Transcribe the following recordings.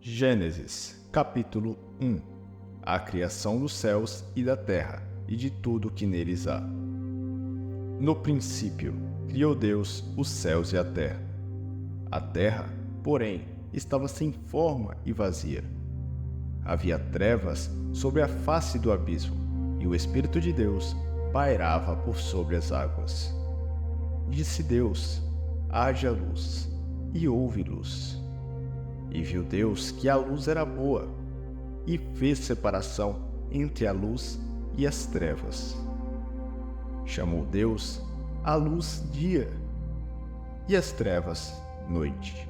Gênesis, capítulo 1. A criação dos céus e da terra, e de tudo que neles há. No princípio, criou Deus os céus e a terra. A terra, porém, estava sem forma e vazia. Havia trevas sobre a face do abismo, e o Espírito de Deus pairava por sobre as águas. Disse Deus: haja luz, e houve luz. E viu Deus que a luz era boa, e fez separação entre a luz e as trevas. Chamou Deus a luz dia, e as trevas noite.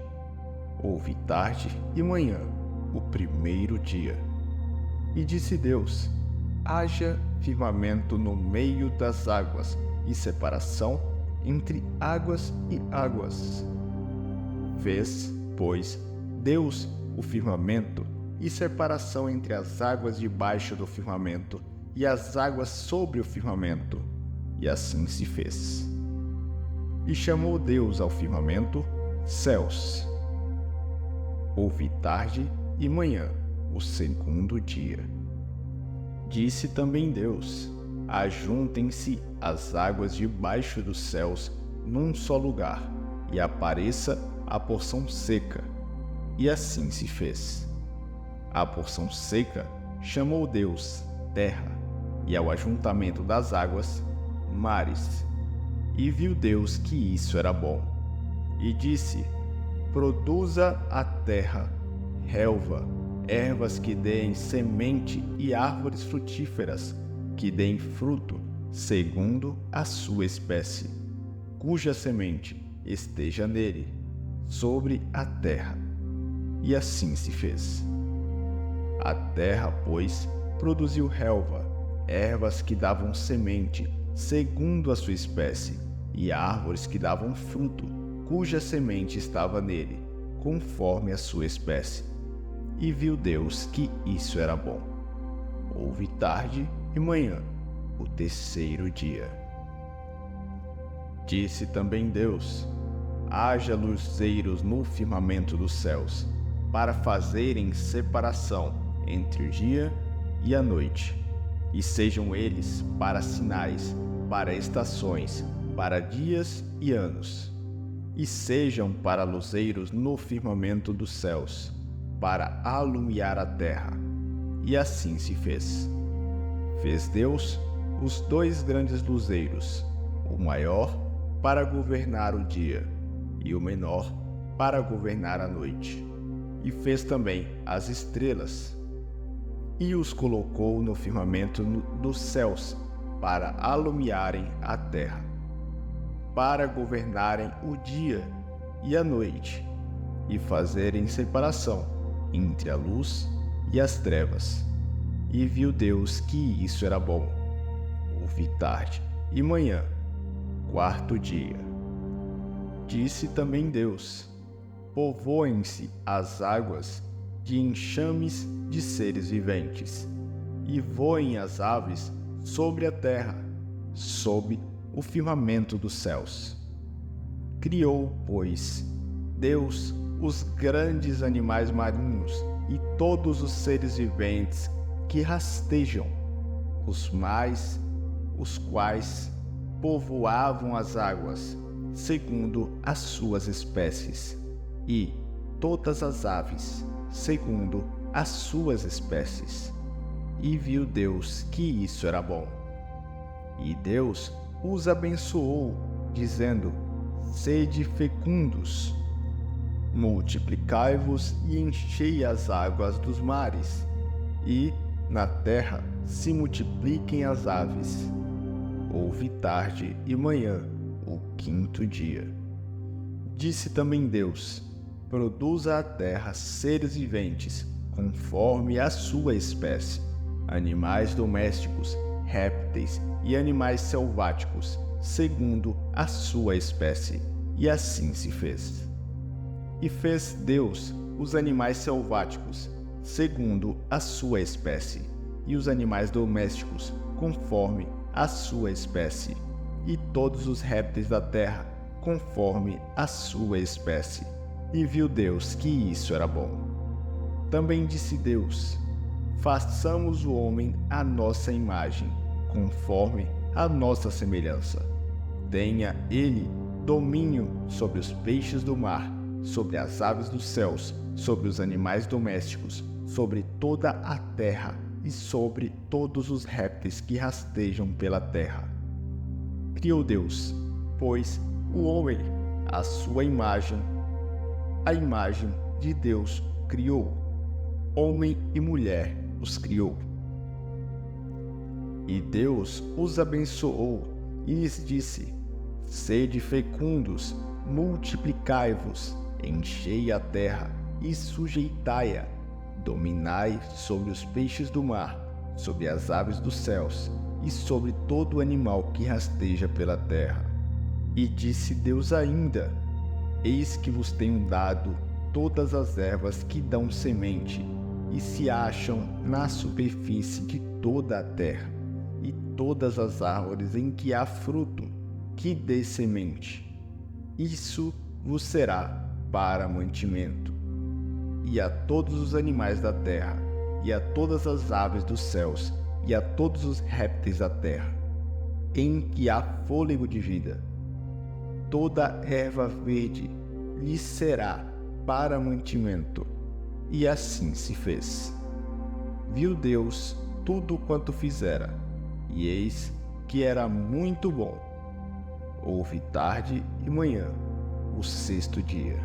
Houve tarde e manhã, o primeiro dia. E disse Deus: haja firmamento no meio das águas, e separação entre águas e águas. Fez, pois, Deus o firmamento, e separação entre as águas debaixo do firmamento e as águas sobre o firmamento, e assim se fez. E chamou Deus ao firmamento céus. Houve tarde e manhã, o segundo dia. Disse também Deus: ajuntem-se as águas debaixo dos céus num só lugar, e apareça a porção seca. E assim se fez. A porção seca chamou Deus terra, e ao ajuntamento das águas, mares. E viu Deus que isso era bom. E disse: produza a terra relva, ervas que deem semente e árvores frutíferas, que deem fruto, segundo a sua espécie, cuja semente esteja nele, sobre a terra. E assim se fez. A terra, pois, produziu relva, ervas que davam semente, segundo a sua espécie, e árvores que davam fruto, cuja semente estava nele, conforme a sua espécie. E viu Deus que isso era bom. Houve tarde e manhã, o terceiro dia. Disse também Deus: haja luzeiros no firmamento dos céus, para fazerem separação entre o dia e a noite, e sejam eles para sinais, para estações, para dias e anos, e sejam para luzeiros no firmamento dos céus, para alumiar a terra. E assim se fez. Fez Deus os dois grandes luzeiros, o maior para governar o dia, e o menor para governar a noite. E fez também as estrelas, e os colocou no firmamento dos céus, para alumiarem a terra, para governarem o dia e a noite, e fazerem separação entre a luz e as trevas. E viu Deus que isso era bom. Houve tarde e manhã, quarto dia. Disse também Deus: povoem-se as águas de enxames de seres viventes, e voem as aves sobre a terra, sob o firmamento dos céus. Criou, pois, Deus os grandes animais marinhos e todos os seres viventes que rastejam os mares, os quais povoavam as águas, segundo as suas espécies, e todas as aves, segundo as suas espécies. E viu Deus que isso era bom. E Deus os abençoou, dizendo: sede fecundos, multiplicai-vos e enchei as águas dos mares, e na terra se multipliquem as aves. Houve tarde e manhã, o quinto dia. Disse também Deus: produza a terra seres viventes, conforme a sua espécie, animais domésticos, répteis e animais selváticos, segundo a sua espécie. E assim se fez. E fez Deus os animais selváticos, segundo a sua espécie, e os animais domésticos, conforme a sua espécie, e todos os répteis da terra, conforme a sua espécie. E viu Deus que isso era bom. Também disse Deus: façamos o homem à nossa imagem, conforme a nossa semelhança. Tenha ele domínio sobre os peixes do mar, sobre as aves dos céus, sobre os animais domésticos, sobre toda a terra e sobre todos os répteis que rastejam pela terra. Criou Deus, pois, o homem, à sua imagem, a imagem de Deus criou. Homem e mulher os criou. E Deus os abençoou e lhes disse: sede fecundos, multiplicai-vos, enchei a terra e sujeitai-a, dominai sobre os peixes do mar, sobre as aves dos céus e sobre todo animal que rasteja pela terra. E disse Deus ainda: eis que vos tenho dado todas as ervas que dão semente e se acham na superfície de toda a terra, e todas as árvores em que há fruto, que dê semente. Isso vos será para mantimento. E a todos os animais da terra, e a todas as aves dos céus, e a todos os répteis da terra, em que há fôlego de vida, toda erva verde lhes será para mantimento. E assim se fez. Viu Deus tudo quanto fizera, e eis que era muito bom. Houve tarde e manhã, o sexto dia.